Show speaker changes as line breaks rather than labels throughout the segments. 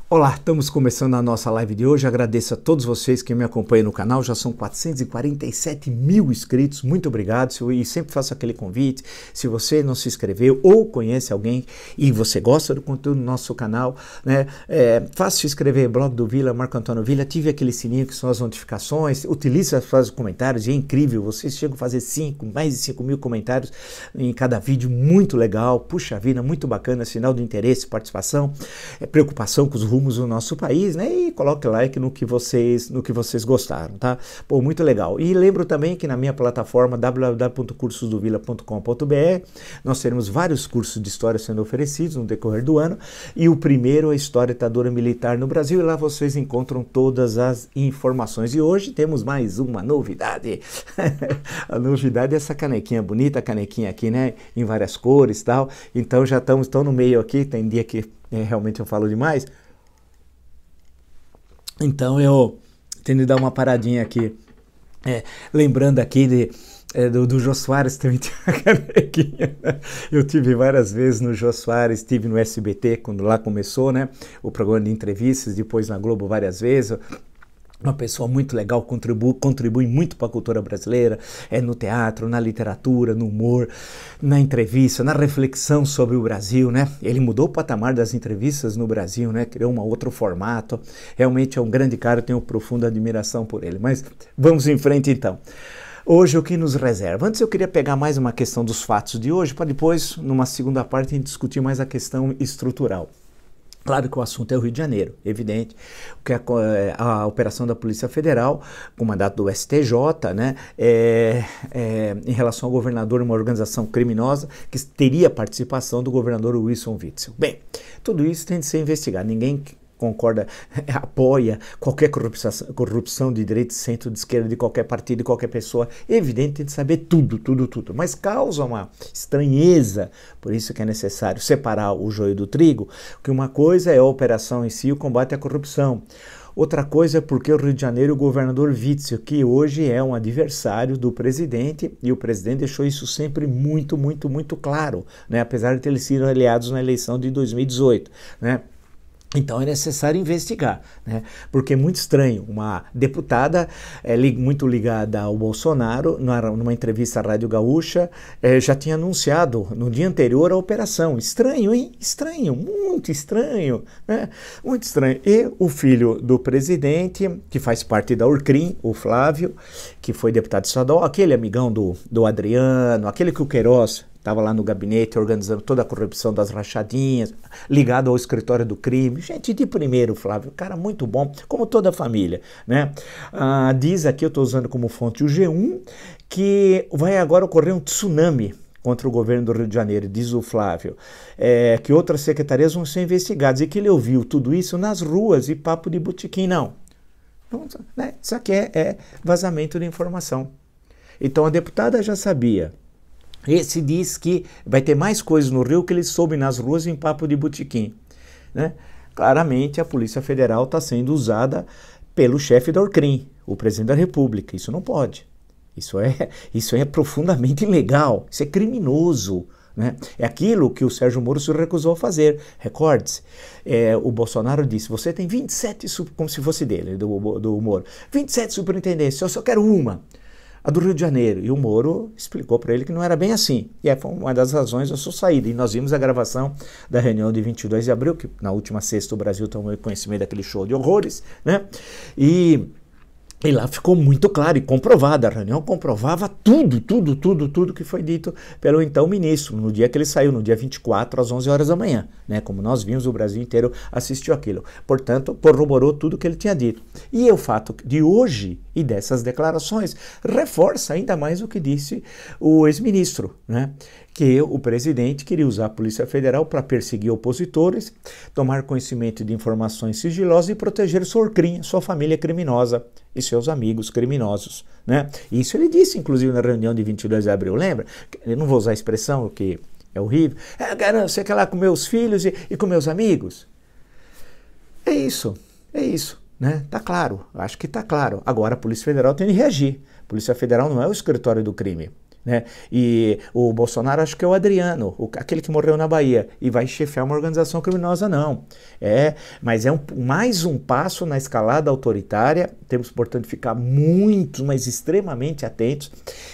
Olá, estamos começando a nossa live de hoje. Agradeço a todos vocês que me acompanham no canal. Já são 447 mil inscritos. Muito obrigado. E sempre faço aquele convite. Se você não se inscreveu ou conhece alguém e você gosta do conteúdo do nosso canal, né, faça se inscrever. Blog do Vila, Marco Antônio Vila. Ative aquele sininho que são as notificações. Utilize os comentários. É incrível. Vocês chegam a fazer mais de 5 mil comentários em cada vídeo. Muito legal. Puxa vida, muito bacana. Sinal de interesse, participação, preocupação com os rumos do nosso país, né? E coloque like no que vocês gostaram, tá? Pô, muito legal. E lembro também que na minha plataforma www.cursosdovila.com.br nós teremos vários cursos de história sendo oferecidos no decorrer do ano, e o primeiro é a História da Ditadura Militar no Brasil, e lá vocês encontram todas as informações. E hoje temos mais uma novidade. A novidade é essa canequinha bonita, a canequinha aqui, né? Em várias cores e tal. Então já estamos no meio aqui, tem dia que realmente eu falo demais. Então eu tenho de dar uma paradinha aqui, lembrando aqui do Jô Soares, também tem uma canequinha, né? Eu tive várias vezes no Jô Soares, estive no SBT quando lá começou, né, o programa de entrevistas, depois na Globo várias vezes. Uma pessoa muito legal, contribui muito para a cultura brasileira, no teatro, na literatura, no humor, na entrevista, na reflexão sobre o Brasil, né? Ele mudou o patamar das entrevistas no Brasil, né? Criou um outro formato. Realmente é um grande cara, eu tenho profunda admiração por ele. Mas vamos em frente então. Hoje o que nos reserva? Antes eu queria pegar mais uma questão dos fatos de hoje, para depois, numa segunda parte, a gente discutir mais a questão estrutural. Claro que o assunto é o Rio de Janeiro, evidente, que a operação da Polícia Federal, com mandato do STJ, né, em relação ao governador, uma organização criminosa que teria participação do governador Wilson Witzel. Bem, tudo isso tem de ser investigado, ninguém concorda, apoia qualquer corrupção de direita, centro, de esquerda, de qualquer partido, de qualquer pessoa. É evidente, tem de saber tudo, mas causa uma estranheza, por isso que é necessário separar o joio do trigo, que uma coisa é a operação em si, o combate à corrupção. Outra coisa é porque o Rio de Janeiro, o governador Witzel, que hoje é um adversário do presidente, e o presidente deixou isso sempre muito claro, né? Apesar de terem sido aliados na eleição de 2018, né? Então é necessário investigar, né? Porque é muito estranho, uma deputada muito ligada ao Bolsonaro, numa entrevista à Rádio Gaúcha, já tinha anunciado no dia anterior a operação. Estranho, hein? Estranho, muito estranho, né? Muito estranho. E o filho do presidente, que faz parte da Orcrim, o Flávio, que foi deputado estadual, aquele amigão do Adriano, aquele que o Queiroz estava lá no gabinete organizando toda a corrupção das rachadinhas, ligado ao escritório do crime. Gente de primeiro, Flávio, cara muito bom, como toda a família, né? Diz aqui, eu estou usando como fonte o G1, que vai agora ocorrer um tsunami contra o governo do Rio de Janeiro, diz o Flávio, que outras secretarias vão ser investigadas, e que ele ouviu tudo isso nas ruas e papo de botequim, não. Né? Isso aqui é vazamento de informação. Então a deputada já sabia. Esse diz que vai ter mais coisas no Rio que ele soube nas ruas em papo de botequim, né? Claramente a Polícia Federal está sendo usada pelo chefe da Orcrim, o presidente da República. Isso não pode. Isso é profundamente ilegal. Isso é criminoso, né? É aquilo que o Sérgio Moro se recusou a fazer. Recorde-se, o Bolsonaro disse, você tem 27, como se fosse dele, do Moro, 27 superintendências, eu só quero uma. A do Rio de Janeiro, e o Moro explicou para ele que não era bem assim, e foi uma das razões da sua saída, e nós vimos a gravação da reunião de 22 de abril, que na última sexta o Brasil tomou conhecimento daquele show de horrores, né, e lá ficou muito claro e comprovado, a reunião comprovava tudo que foi dito pelo então ministro, no dia que ele saiu, no dia 24, às 11 horas da manhã, né? Como nós vimos, o Brasil inteiro assistiu aquilo. Portanto, corroborou tudo que ele tinha dito. E o fato de hoje e dessas declarações reforça ainda mais o que disse o ex-ministro, né? Que o presidente queria usar a Polícia Federal para perseguir opositores, tomar conhecimento de informações sigilosas e proteger sua Orcrim, sua família criminosa e seus amigos criminosos, né? Isso ele disse, inclusive, na reunião de 22 de abril, lembra? Eu não vou usar a expressão, que é horrível. Você quer lá com meus filhos e com meus amigos? É isso, né? Tá claro, acho que tá claro. Agora a Polícia Federal tem de reagir. A Polícia Federal não é o escritório do crime. né? E o Bolsonaro acho que é o Adriano, aquele que morreu na Bahia, e vai chefiar uma organização criminosa, não. Mas é mais um passo na escalada autoritária. Temos, portanto, ficar muito, mas extremamente atentos.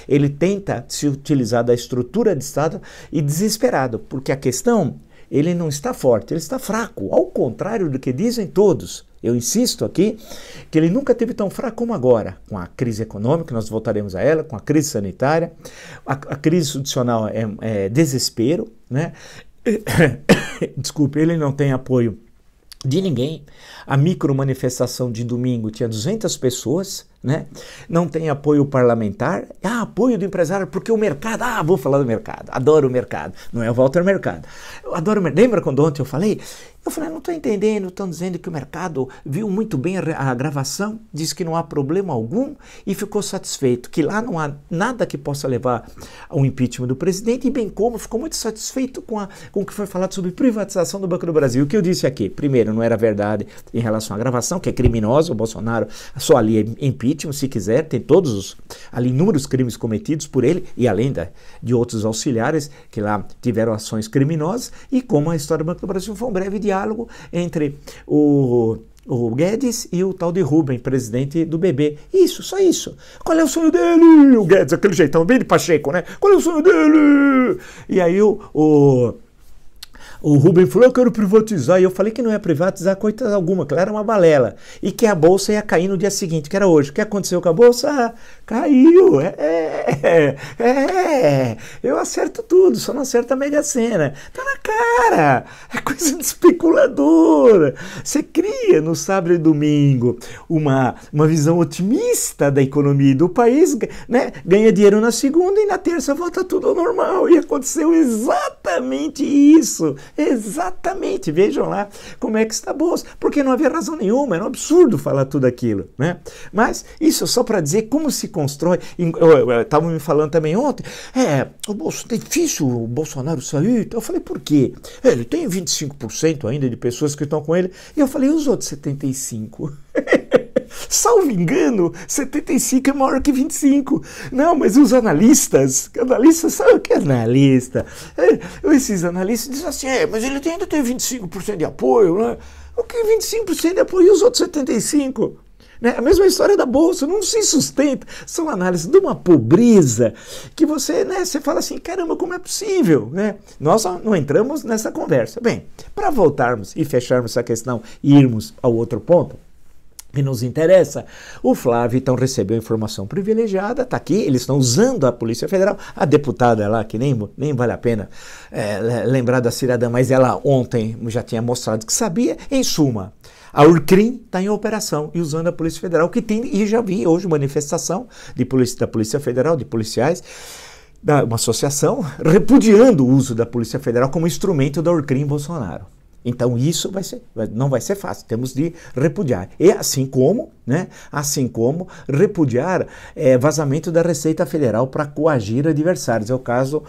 Ele tenta se utilizar da estrutura de Estado e desesperado, porque a questão, ele não está forte, ele está fraco, ao contrário do que dizem todos. Eu insisto aqui que ele nunca teve tão fraco como agora, com a crise econômica, nós voltaremos a ela, com a crise sanitária, a crise institucional é desespero, né? Desculpe, ele não tem apoio de ninguém. A micromanifestação de domingo tinha 200 pessoas, né? Não tem apoio parlamentar, apoio do empresário, porque o mercado, vou falar do mercado, adoro o mercado, não é o Walter Mercado, eu adoro o mercado. Lembra quando ontem eu falei, não estou entendendo, estão dizendo que o mercado viu muito bem a gravação, disse que não há problema algum e ficou satisfeito, que lá não há nada que possa levar ao impeachment do presidente, e bem como ficou muito satisfeito com o que foi falado sobre privatização do Banco do Brasil. O que eu disse aqui, primeiro, não era verdade em relação à gravação, que é criminosa, o Bolsonaro só ali é impeachment, se quiser, tem todos ali inúmeros crimes cometidos por ele, e além de outros auxiliares que lá tiveram ações criminosas, e como a história do Banco do Brasil foi um breve diálogo entre o Guedes e o tal de Rubem, presidente do BB. Isso, só isso. Qual é o sonho dele? O Guedes, aquele jeitão bem de Pacheco, né? Qual é o sonho dele? E aí o Rubem falou, eu quero privatizar, e eu falei que não ia privatizar coisa alguma, que ela era uma balela, e que a Bolsa ia cair no dia seguinte, que era hoje. O que aconteceu com a Bolsa? Caiu, eu acerto tudo, só não acerto a Mega Sena. Tá na cara, é coisa de especulador. Você cria no sábado e domingo uma visão otimista da economia e do país, né? Ganha dinheiro na segunda e na terça volta tudo ao normal, e aconteceu exatamente isso. Exatamente, vejam lá como é que está a Bolsa, porque não havia razão nenhuma, era um absurdo falar tudo aquilo, né? Mas isso só para dizer como se constrói. Estavam me falando também ontem, é difícil o Bolsonaro sair. Eu falei, por quê? Ele tem 25% ainda de pessoas que estão com ele, e eu falei, os outros 75%? Salvo engano, 75 é maior que 25. Não, mas os analistas sabe o que é analista? Esses analistas dizem assim, mas ele ainda tem 25% de apoio, né? O que 25% de apoio e os outros 75%? Né? A mesma história da Bolsa, não se sustenta. São análises de uma pobreza que você fala assim, caramba, como é possível? Né? Nós não entramos nessa conversa. Bem, para voltarmos e fecharmos essa questão e irmos ao outro ponto, que nos interessa, o Flávio então recebeu informação privilegiada, está aqui, eles estão usando a Polícia Federal, a deputada lá, que nem vale a pena lembrar da cidadã, mas ela ontem já tinha mostrado que sabia. Em suma, a Urcrim está em operação e usando a Polícia Federal, que tem, e já vi hoje manifestação da Polícia Federal, de policiais, uma associação repudiando o uso da Polícia Federal como instrumento da Urcrim Bolsonaro. Então isso não vai ser fácil, temos de repudiar. E assim como repudiar vazamento da Receita Federal para coagir adversários. É o caso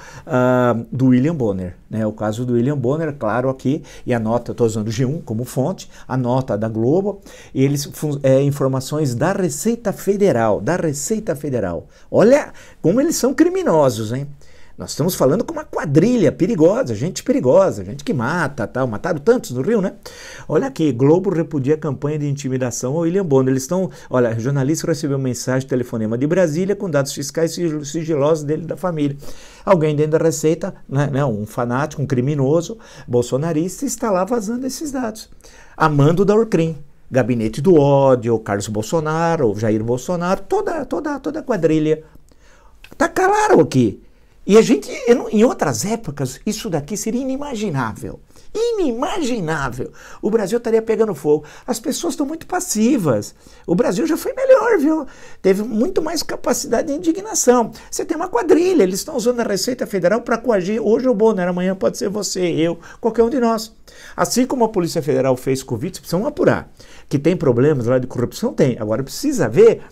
do William Bonner. Né? O caso do William Bonner, claro aqui, e a nota, estou usando o G1 como fonte, a nota da Globo, e eles informações da Receita Federal, Olha como eles são criminosos, hein? Nós estamos falando com uma quadrilha perigosa, gente que mata, tal. Mataram tantos no Rio, né? Olha aqui, Globo repudia a campanha de intimidação ao William Bonner. Eles estão, olha, jornalista recebeu mensagem de telefonema de Brasília com dados fiscais sigilosos dele e da família. Alguém dentro da Receita, né, um fanático, um criminoso, bolsonarista, está lá vazando esses dados. Amando da Urcrim. Gabinete do ódio, Carlos Bolsonaro, Jair Bolsonaro, toda a quadrilha. Tá claro aqui. E a gente, em outras épocas, isso daqui seria inimaginável. Inimaginável. O Brasil estaria pegando fogo. As pessoas estão muito passivas. O Brasil já foi melhor, viu? Teve muito mais capacidade de indignação. Você tem uma quadrilha, eles estão usando a Receita Federal para coagir. Hoje o Bonner, amanhã pode ser você, eu, qualquer um de nós. Assim como a Polícia Federal fez com o Witzel, precisam apurar. Que tem problemas lá de corrupção? Tem. Agora precisa ver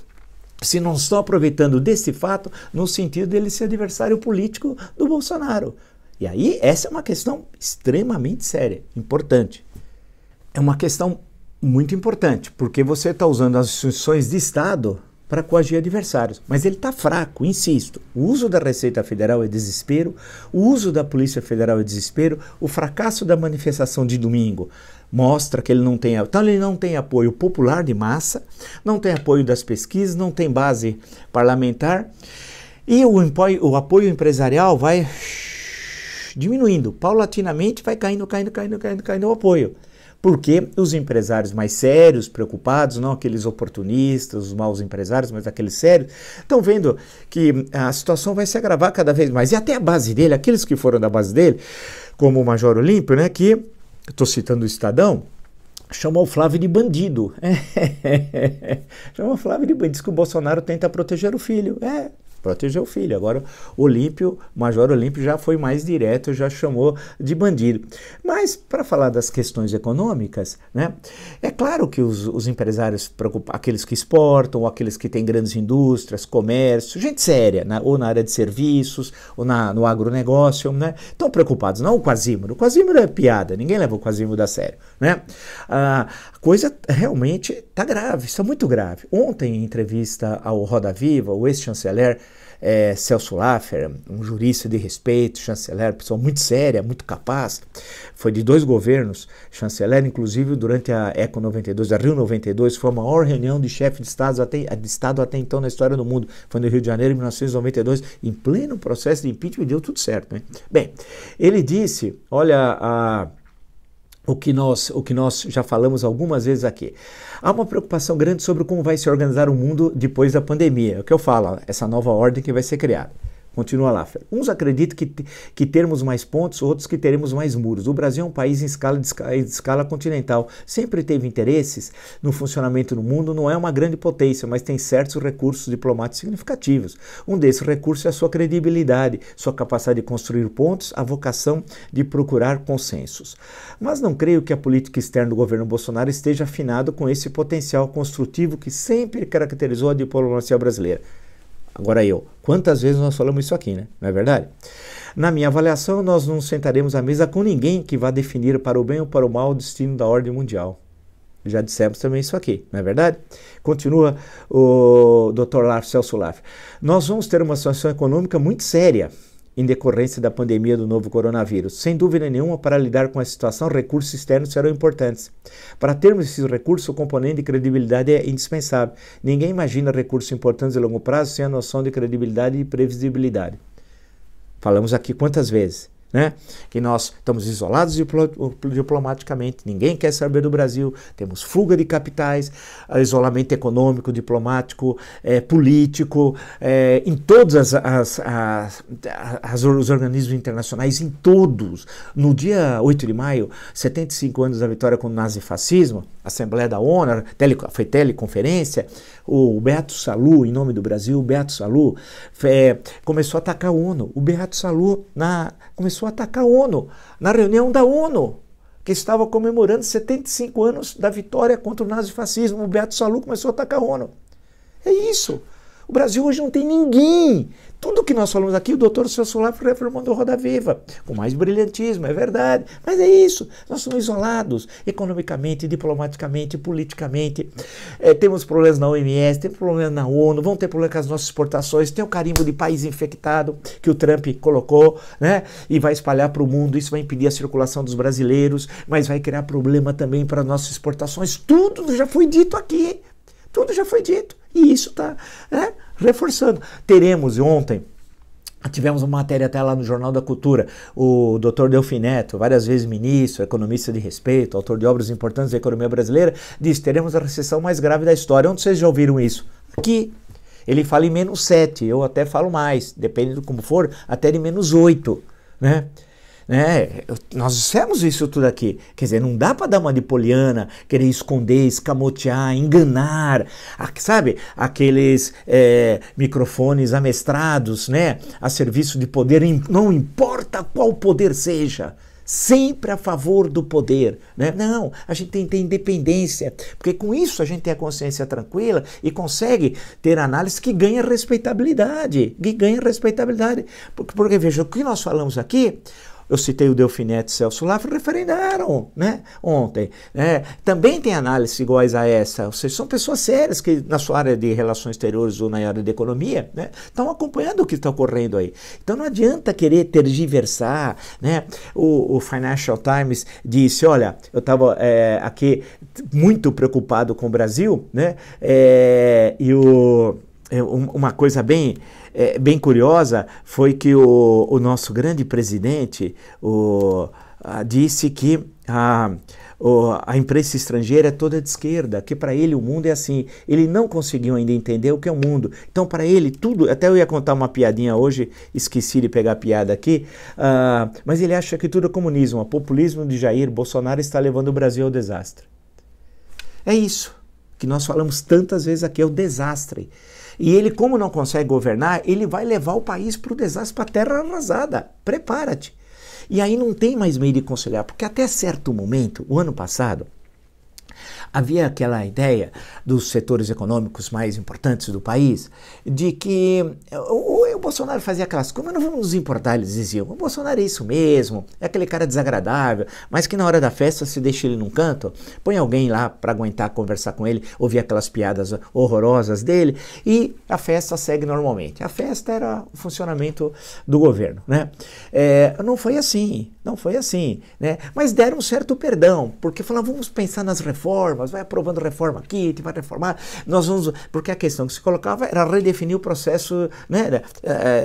se não estão aproveitando desse fato no sentido dele ser adversário político do Bolsonaro. E aí, essa é uma questão extremamente séria, importante. É uma questão muito importante, porque você está usando as instituições de Estado para coagir adversários. Mas ele está fraco, insisto. O uso da Receita Federal é desespero, o uso da Polícia Federal é desespero, o fracasso da manifestação de domingo mostra que ele não tem, então ele não tem apoio popular de massa, não tem apoio das pesquisas, não tem base parlamentar, e o apoio empresarial vai diminuindo, paulatinamente vai caindo o apoio. Porque os empresários mais sérios, preocupados, não aqueles oportunistas, os maus empresários, mas aqueles sérios, estão vendo que a situação vai se agravar cada vez mais. E até a base dele, aqueles que foram da base dele, como o Major Olímpio, né, que, estou citando o Estadão, chamou o Flávio de bandido. Chamou o Flávio de bandido, diz que o Bolsonaro tenta proteger o filho. Proteger o filho. Agora o Major Olímpio já foi mais direto, já chamou de bandido. Mas para falar das questões econômicas, né, é claro que os empresários, aqueles que exportam, ou aqueles que têm grandes indústrias, comércio, gente séria, ou na área de serviços, ou no agronegócio, né, estão preocupados, não o Quasímoro. O Quasímoro é piada, ninguém leva o Quasímoro a sério, né? A coisa realmente está grave, está muito grave. Ontem, em entrevista ao Roda Viva, o ex-chanceler Celso Laffer, um jurista de respeito, chanceler, pessoa muito séria, muito capaz, foi de 2 governos, chanceler, inclusive durante a ECO 92, a Rio 92, foi a maior reunião de chefe de Estado até então na história do mundo, foi no Rio de Janeiro, em 1992, em pleno processo de impeachment, deu tudo certo, né? Bem, ele disse, olha, o que nós já falamos algumas vezes aqui. Há uma preocupação grande sobre como vai se organizar o mundo depois da pandemia. É o que eu falo, essa nova ordem que vai ser criada. Continua lá. Uns acreditam que teremos mais pontos, outros que teremos mais muros. O Brasil é um país em escala continental. Sempre teve interesses no funcionamento do mundo, não é uma grande potência, mas tem certos recursos diplomáticos significativos. Um desses recursos é a sua credibilidade, sua capacidade de construir pontos, a vocação de procurar consensos. Mas não creio que a política externa do governo Bolsonaro esteja afinada com esse potencial construtivo que sempre caracterizou a diplomacia brasileira. Agora quantas vezes nós falamos isso aqui, né? Não é verdade? Na minha avaliação, nós não sentaremos à mesa com ninguém que vá definir para o bem ou para o mal o destino da ordem mundial. Já dissemos também isso aqui, não é verdade? Continua o Dr. Celso Laffer. Nós vamos ter uma situação econômica muito séria em decorrência da pandemia do novo coronavírus. Sem dúvida nenhuma, para lidar com a situação, recursos externos serão importantes. Para termos esses recursos, o componente de credibilidade é indispensável. Ninguém imagina recursos importantes a longo prazo sem a noção de credibilidade e previsibilidade. Falamos aqui quantas vezes, né? Que nós estamos isolados diplomaticamente, ninguém quer saber do Brasil, temos fuga de capitais, isolamento econômico, diplomático, político, em todos os organismos internacionais, em todos. No dia 8 de maio, 75 anos da vitória contra o nazifascismo, Assembleia da ONU, foi teleconferência, o Beato Salu, em nome do Brasil, o Beato Salu começou a atacar a ONU. O Beato Salu começou a atacar a ONU, na reunião da ONU, que estava comemorando 75 anos da vitória contra o nazifascismo. O Beato Salu começou a atacar a ONU. É isso. O Brasil hoje não tem ninguém. Tudo que nós falamos aqui, o doutor Celso Laffer reformou do Roda Viva, com mais brilhantismo, é verdade. Mas é isso, nós somos isolados, economicamente, diplomaticamente, politicamente. Temos problemas na OMS, temos problemas na ONU, vão ter problemas com as nossas exportações, tem o carimbo de país infectado que o Trump colocou, né? E vai espalhar para o mundo, isso vai impedir a circulação dos brasileiros, mas vai criar problema também para nossas exportações. Tudo já foi dito aqui, tudo já foi dito. E isso está reforçando. Teremos ontem, tivemos uma matéria até lá no Jornal da Cultura, o Dr. Delfim Neto, várias vezes ministro, economista de respeito, autor de obras importantes da economia brasileira, disse: teremos a recessão mais grave da história. Onde vocês já ouviram isso? Aqui. Ele fala em -7, eu até falo mais, depende de como for, até de -8, né? Nós dissemos isso tudo aqui, quer dizer, não dá para dar uma de poliana, querer esconder, escamotear, enganar, sabe, aqueles microfones amestrados, né, a serviço de poder, não importa qual poder seja, sempre a favor do poder, né? Não, a gente tem que ter independência, porque com isso a gente tem a consciência tranquila e consegue ter análise que ganha respeitabilidade, porque veja, o que nós falamos aqui, eu citei o Delfim Neto e Celso Laffer, referendaram, né, ontem. Também tem análises iguais a essa, ou seja, são pessoas sérias que na sua área de relações exteriores ou na área de economia, né, estão acompanhando o que está ocorrendo aí. Então não adianta querer tergiversar, né? O Financial Times disse, olha, eu estava aqui muito preocupado com o Brasil, né, uma coisa bem curiosa foi que o nosso grande presidente disse que a imprensa estrangeira é toda de esquerda, que para ele o mundo é assim. Ele não conseguiu ainda entender o que é o mundo. Então para ele tudo, até eu ia contar uma piadinha hoje, esqueci de pegar a piada aqui, mas ele acha que tudo é comunismo. O populismo de Jair Bolsonaro está levando o Brasil ao desastre. É isso que nós falamos tantas vezes aqui, é o desastre. E ele, como não consegue governar, ele vai levar o país para o desastre, para a terra arrasada. Prepara-te. E aí não tem mais meio de conciliar, porque até certo momento, o ano passado, havia aquela ideia dos setores econômicos mais importantes do país, de que o Bolsonaro fazia aquelas coisas, mas não vamos nos importar, eles diziam, o Bolsonaro é isso mesmo, é aquele cara desagradável, mas que na hora da festa se deixa ele num canto, põe alguém lá para aguentar conversar com ele, ouvir aquelas piadas horrorosas dele, e a festa segue normalmente. A festa era o funcionamento do governo, né? Não foi assim, né? Mas deram um certo perdão, porque falaram, vamos pensar nas reformas, vai aprovando reforma aqui, vai reformar, nós vamos, porque a questão que se colocava era redefinir o processo, né,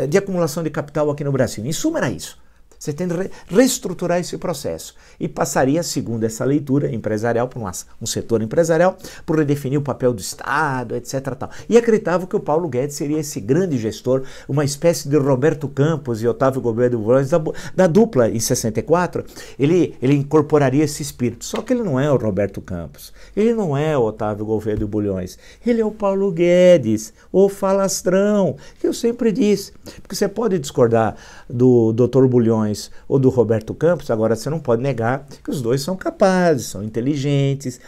de acumulação de capital aqui no Brasil. Em suma era isso. Você tem que reestruturar esse processo e passaria, segundo essa leitura empresarial, para um setor empresarial, por redefinir o papel do Estado, etc. Tal. E acreditava que o Paulo Guedes seria esse grande gestor, uma espécie de Roberto Campos e Otávio Gobel de Bulhões da dupla em 64. Ele incorporaria esse espírito. Só que ele não é o Roberto Campos, ele não é o Otávio Gobel de Bulhões, ele é o Paulo Guedes, o falastrão, que eu sempre disse. Porque você pode discordar do Dr. Bulhões ou do Roberto Campos, agora você não pode negar que os dois são capazes, são inteligentes,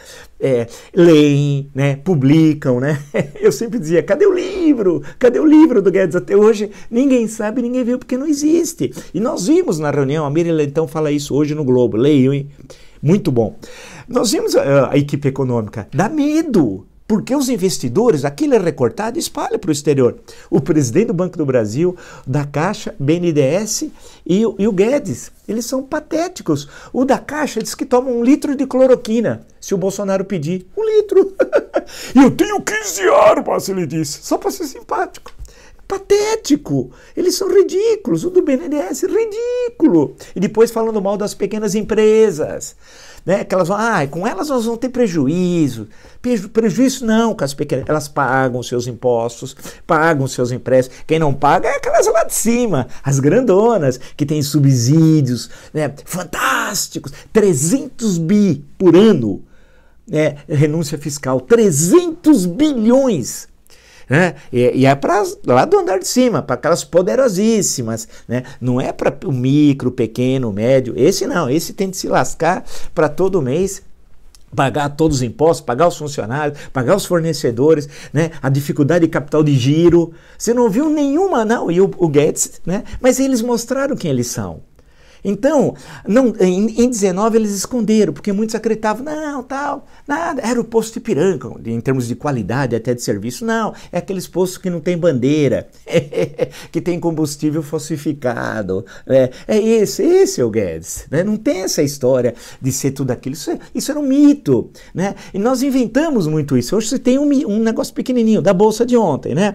leem, né, publicam, né? Eu sempre dizia, cadê o livro? Cadê o livro do Guedes? Até hoje ninguém sabe, ninguém viu, porque não existe. E nós vimos na reunião, a Miriam então fala isso hoje no Globo, leiam, hein? Muito bom. Nós vimos a equipe econômica, dá medo. Porque os investidores, aquilo é recortado e espalha para o exterior. O presidente do Banco do Brasil, da Caixa, BNDES e o Guedes, eles são patéticos. O da Caixa diz que toma 1 litro de cloroquina, se o Bolsonaro pedir. 1 litro. E eu tenho 15 armas, ele disse, só para ser simpático. Patético, eles são ridículos, o do BNDES ridículo. E depois falando mal das pequenas empresas, né? Que elas vão, com elas nós vamos ter prejuízo. Prejuízo não, com as pequenas, elas pagam seus impostos, pagam seus empréstimos. Quem não paga é aquelas lá de cima, as grandonas, que têm subsídios, né? Fantásticos, 300 bi por ano, né? Renúncia fiscal, 300 bilhões. Né? E é para lá do andar de cima, para aquelas poderosíssimas, né? Não é para o micro, pequeno, médio, esse não, esse tem de se lascar para todo mês pagar todos os impostos, pagar os funcionários, pagar os fornecedores, né? A dificuldade de capital de giro, você não viu nenhuma, não, e o Guedes, né? Mas eles mostraram quem eles são. Então, em 19 eles esconderam, porque muitos acreditavam, não, tal, nada, era o posto Ipiranga, em termos de qualidade, até de serviço, não, é aqueles postos que não tem bandeira, que tem combustível falsificado, esse é o Guedes, né? Não tem essa história de ser tudo aquilo, isso era um mito, né? E nós inventamos muito isso. Hoje você tem um negócio pequenininho, da bolsa de ontem, né?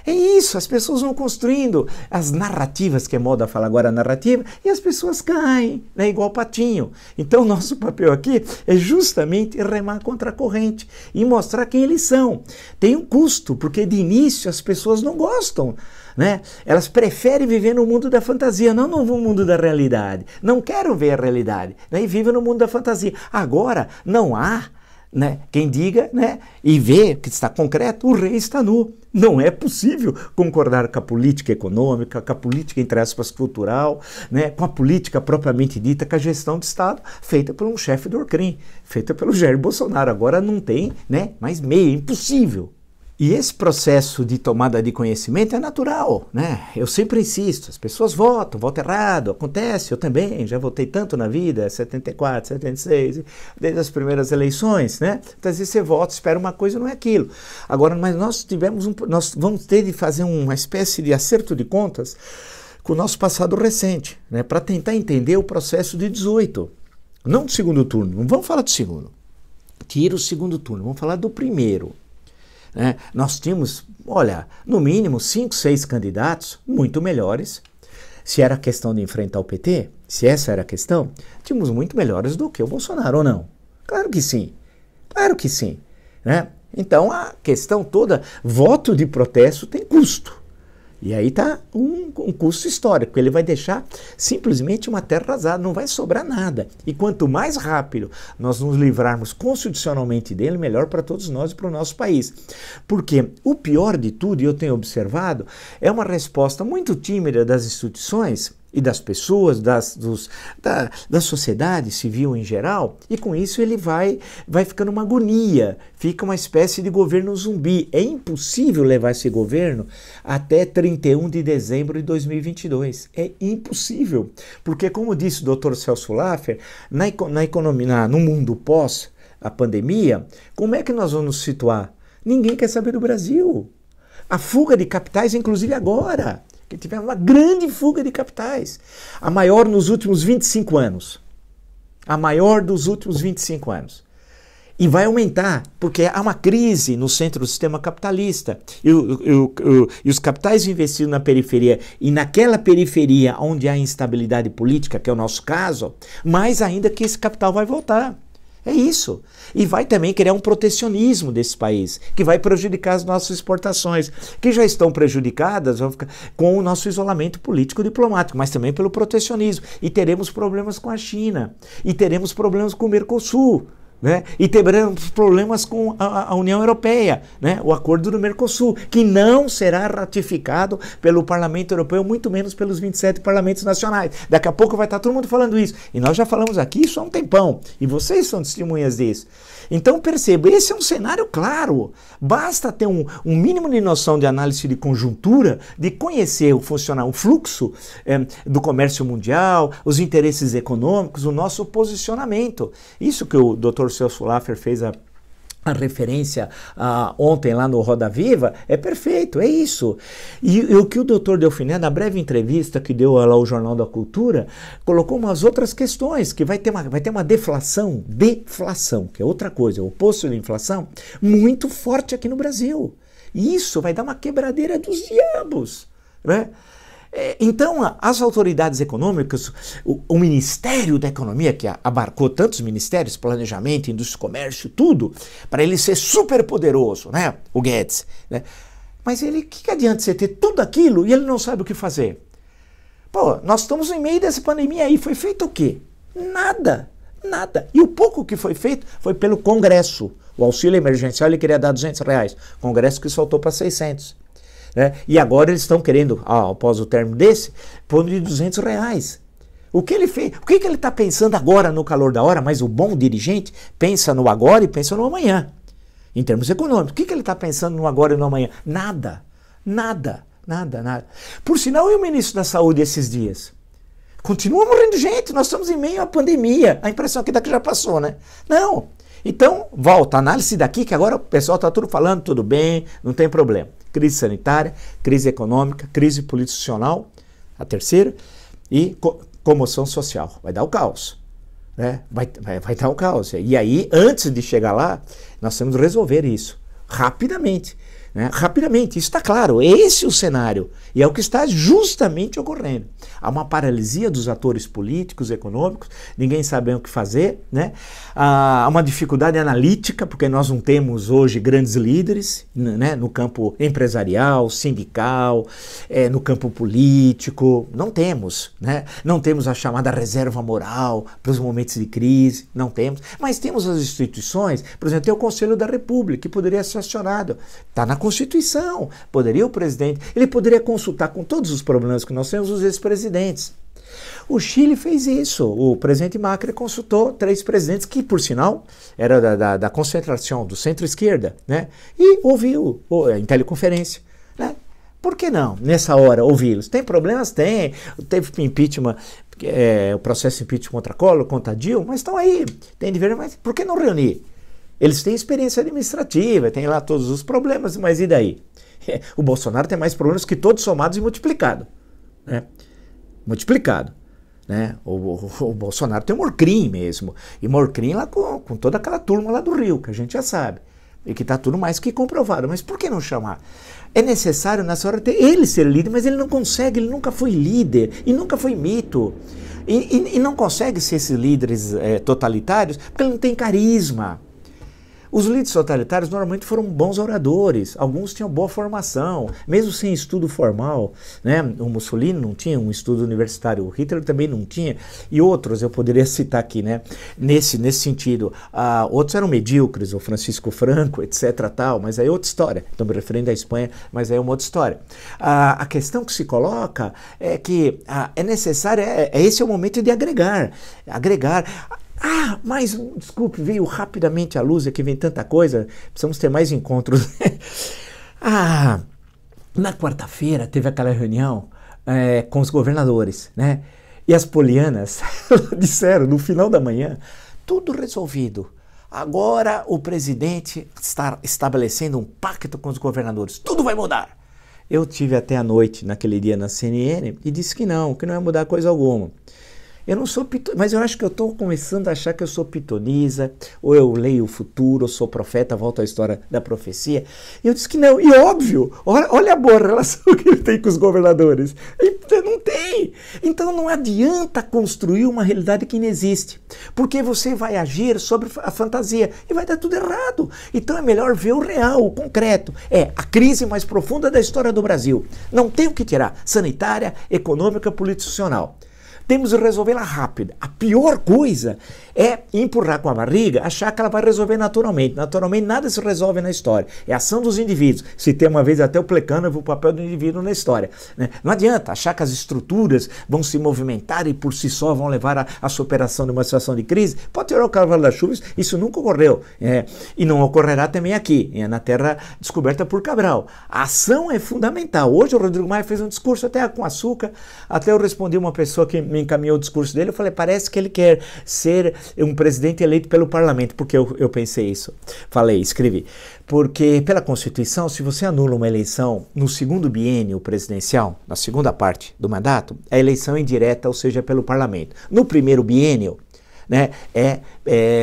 É isso, as pessoas vão construindo as narrativas, que é moda falar agora narrativa, e as pessoas caem, né, igual patinho. Então, nosso papel aqui é justamente remar contra a corrente e mostrar quem eles são. Tem um custo, porque de início as pessoas não gostam, né? Elas preferem viver no mundo da fantasia, não no mundo da realidade. Não querem ver a realidade, né? E vivem no mundo da fantasia. Agora, não há, né, quem diga, né, e vê que está concreto, o rei está nu. Não é possível concordar com a política econômica, com a política, entre aspas, cultural, né, com a política propriamente dita, com a gestão do Estado, feita por um chefe do Orcrim, feita pelo Jair Bolsonaro. Agora não tem, né, mais meio, impossível. E esse processo de tomada de conhecimento é natural, né? Eu sempre insisto, as pessoas votam, voto errado, acontece, eu também, já votei tanto na vida, 74, 76, desde as primeiras eleições, né? Então, às vezes você vota, espera uma coisa e não é aquilo. Agora, mas nós vamos ter de fazer uma espécie de acerto de contas com o nosso passado recente, né? Para tentar entender o processo de 18, não do segundo turno, não vamos falar do segundo, tira o segundo turno, vamos falar do primeiro. Nós tínhamos, olha, no mínimo 5, 6 candidatos muito melhores. Se era questão de enfrentar o PT, se essa era a questão, tínhamos muito melhores do que o Bolsonaro, ou não? Claro que sim, claro que sim. Né? Então a questão toda, voto de protesto tem custo. E aí está um custo histórico, ele vai deixar simplesmente uma terra arrasada, não vai sobrar nada. E quanto mais rápido nós nos livrarmos constitucionalmente dele, melhor para todos nós e para o nosso país. Porque o pior de tudo, e eu tenho observado, é uma resposta muito tímida das instituições e das pessoas, da sociedade civil em geral, e com isso ele vai ficando uma agonia, fica uma espécie de governo zumbi. É impossível levar esse governo até 31 de dezembro de 2022. É impossível, porque como disse o Dr. Celso Laffer, na economia, no mundo pós a pandemia, como é que nós vamos nos situar? Ninguém quer saber do Brasil. A fuga de capitais, inclusive agora, que tivemos uma grande fuga de capitais, a maior nos últimos 25 anos. A maior dos últimos 25 anos. E vai aumentar, porque há uma crise no centro do sistema capitalista. E os capitais investidos na periferia, e naquela periferia onde há instabilidade política, que é o nosso caso, mais ainda que esse capital vai voltar. É isso. E vai também criar um protecionismo desse país, que vai prejudicar as nossas exportações, que já estão prejudicadas com o nosso isolamento político-diplomático, mas também pelo protecionismo. E teremos problemas com a China, e teremos problemas com o Mercosul, né? E teremos problemas com a União Europeia, né? O acordo do Mercosul, que não será ratificado pelo Parlamento Europeu, muito menos pelos 27 parlamentos nacionais. Daqui a pouco vai estar todo mundo falando isso. E nós já falamos aqui isso há um tempão. E vocês são testemunhas disso. Então perceba, esse é um cenário claro. Basta ter um mínimo de noção de análise de conjuntura, de conhecer o fluxo do comércio mundial, os interesses econômicos, o nosso posicionamento. Isso que o Dr. Celso Laffer fez a referência ontem lá no Roda Viva, é perfeito, é isso. E o que o doutor Delfiné, na breve entrevista que deu lá ao Jornal da Cultura, colocou umas outras questões, que vai ter uma deflação, que é outra coisa, o oposto da inflação, muito forte aqui no Brasil. E isso vai dar uma quebradeira dos diabos, né? Então, as autoridades econômicas, o Ministério da Economia, que abarcou tantos ministérios, planejamento, indústria, comércio, tudo, para ele ser super poderoso, né? O Guedes. Né? Mas que adianta você ter tudo aquilo e ele não sabe o que fazer? Pô, nós estamos em meio dessa pandemia aí, foi feito o quê? Nada, nada. E o pouco que foi feito foi pelo Congresso. O auxílio emergencial ele queria dar R$200, Congresso que soltou para 600. Né? E agora eles estão querendo, após o término desse, pôr de R$200. O que ele fez? O que ele está pensando agora no calor da hora? Mas o bom dirigente pensa no agora e pensa no amanhã. Em termos econômicos. O que ele está pensando no agora e no amanhã? Nada. Nada. Nada, nada. Por sinal, e o ministro da Saúde esses dias? Continua morrendo gente, nós estamos em meio à pandemia. A impressão que daqui já passou, né? Não. Então, volta, análise daqui, que agora o pessoal está tudo falando, tudo bem, não tem problema. Crise sanitária, crise econômica, crise político-institucional, a terceira, e comoção social. Vai dar o caos. Né? Vai dar o caos. E aí, antes de chegar lá, nós temos que resolver isso rapidamente. Né? Rapidamente, isso está claro, esse é o cenário, e é o que está justamente ocorrendo. Há uma paralisia dos atores políticos, econômicos, ninguém sabe o que fazer, né? Há uma dificuldade analítica, porque nós não temos hoje grandes líderes, né? No campo empresarial, sindical, no campo político, não temos, né? Não temos a chamada reserva moral para os momentos de crise, não temos, mas temos as instituições, por exemplo, tem o Conselho da República, que poderia ser acionado, está na Constituição, poderia o presidente, ele poderia consultar com todos os problemas que nós temos os ex-presidentes. O Chile fez isso. O presidente Macri consultou 3 presidentes que, por sinal, era da concentração do centro-esquerda, né? E ouviu em teleconferência, né? Por que não, nessa hora, ouvi-los? Tem problemas? Tem. Teve impeachment, o processo de impeachment contra Collor, contra Dilma, mas estão aí. Tem de ver, mas por que não reunir? Eles têm experiência administrativa, tem lá todos os problemas, mas e daí? O Bolsonaro tem mais problemas que todos somados e multiplicado, né? Multiplicado. Né? O Bolsonaro tem o Morcrim mesmo, e Morcrim lá com toda aquela turma lá do Rio, que a gente já sabe, e que está tudo mais que comprovado. Mas por que não chamar? É necessário nessa hora ele ser líder, mas ele não consegue, ele nunca foi líder, e nunca foi mito, e não consegue ser esses líderes totalitários, porque ele não tem carisma. Os líderes totalitários normalmente foram bons oradores, alguns tinham boa formação, mesmo sem estudo formal, né? O Mussolini não tinha um estudo universitário, o Hitler também não tinha, e outros eu poderia citar aqui, né? Nesse sentido, outros eram medíocres, o Francisco Franco, etc. tal, mas aí é outra história, estou me referindo à Espanha, mas aí é uma outra história. A questão que se coloca é que é necessário, esse é o momento de agregar. Mas, desculpe, veio rapidamente à luz, aqui vem tanta coisa, precisamos ter mais encontros. Na quarta-feira teve aquela reunião com os governadores, né? E as polianas disseram no final da manhã, tudo resolvido. Agora o presidente está estabelecendo um pacto com os governadores, tudo vai mudar. Eu tive até a noite, naquele dia na CNN, e disse que não vai mudar coisa alguma. Eu não sou pitonisa, mas eu acho que eu estou começando a achar que eu sou pitonisa, ou eu leio o futuro, ou sou profeta, volto à história da profecia. E eu disse que não, e óbvio, olha a boa relação que ele tem com os governadores. Não tem. Então não adianta construir uma realidade que não existe, porque você vai agir sobre a fantasia e vai dar tudo errado. Então é melhor ver o real, o concreto. É a crise mais profunda da história do Brasil. Não tem o que tirar, sanitária, econômica, político-institucional. Temos que resolvê-la rápido. A pior coisa é empurrar com a barriga, achar que ela vai resolver naturalmente. Naturalmente nada se resolve na história. É a ação dos indivíduos. Citei uma vez até o Plekhanov, o papel do indivíduo na história, né? Não adianta achar que as estruturas vão se movimentar e por si só vão levar à superação de uma situação de crise. Pode tirar o cavalo das chuvas, isso nunca ocorreu. E não ocorrerá também aqui, na terra descoberta por Cabral. A ação é fundamental. Hoje o Rodrigo Maia fez um discurso até com açúcar, até eu respondi uma pessoa que me encaminhou o discurso dele, eu falei, parece que ele quer ser um presidente eleito pelo parlamento, porque eu pensei isso, escrevi, porque pela Constituição, se você anula uma eleição no segundo biênio presidencial, na segunda parte do mandato, a eleição é indireta, ou seja, pelo parlamento. No primeiro biênio, né, é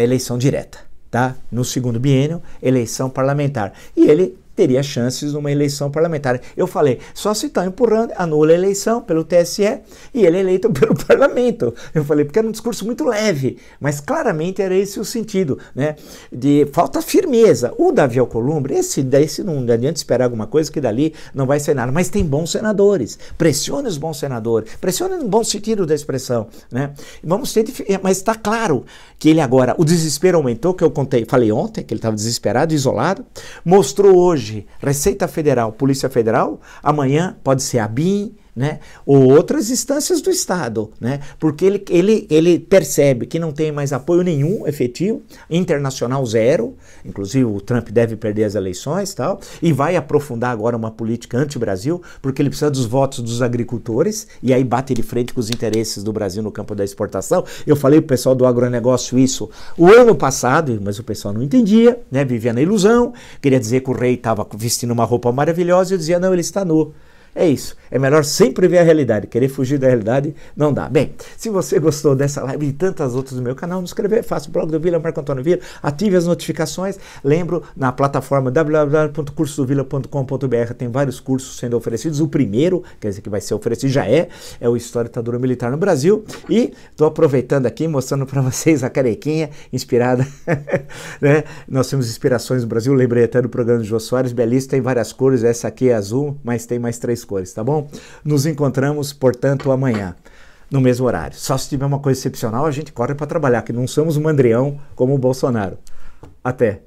eleição direta, tá? No segundo biênio, eleição parlamentar. E ele teria chances numa eleição parlamentar. Eu falei, só se está empurrando, anula a eleição pelo TSE e ele é eleito pelo parlamento. Eu falei, porque era um discurso muito leve, mas claramente era esse o sentido, né? De falta firmeza. O Davi Alcolumbre, esse não adianta esperar alguma coisa que dali não vai ser nada, mas tem bons senadores. Pressione os bons senadores, pressione no bom sentido da expressão, né? Vamos ter, mas está claro que ele agora, o desespero aumentou, que eu falei ontem, que ele estava desesperado, isolado, mostrou hoje Receita Federal, Polícia Federal, amanhã pode ser a BIM, né, ou outras instâncias do Estado, né, porque ele percebe que não tem mais apoio nenhum efetivo, internacional zero, inclusive o Trump deve perder as eleições tal, e vai aprofundar agora uma política anti-Brasil, porque ele precisa dos votos dos agricultores, e aí bate de frente com os interesses do Brasil no campo da exportação. Eu falei pro pessoal do agronegócio isso o ano passado, mas o pessoal não entendia, né, vivia na ilusão, queria dizer que o rei estava vestindo uma roupa maravilhosa, e eu dizia, não, ele está nu. É isso, é melhor sempre ver a realidade, querer fugir da realidade não dá. Bem, se você gostou dessa live e tantas outras do meu canal, me inscrever, faça o blog do Vila, Marco Antônio Vila, ative as notificações, lembro, na plataforma www.cursodovila.com.br tem vários cursos sendo oferecidos, o primeiro, quer dizer que vai ser oferecido, já é o História da Ditadura Militar no Brasil, e estou aproveitando aqui, mostrando para vocês a carequinha inspirada, né? Nós temos inspirações no Brasil, lembrei até do programa do Jô Soares, belíssimo, tem várias cores, essa aqui é azul, mas tem mais 3 cores, tá bom? Nos encontramos, portanto, amanhã, no mesmo horário. Só se tiver uma coisa excepcional, a gente corre para trabalhar, que não somos um mandrião como o Bolsonaro. Até!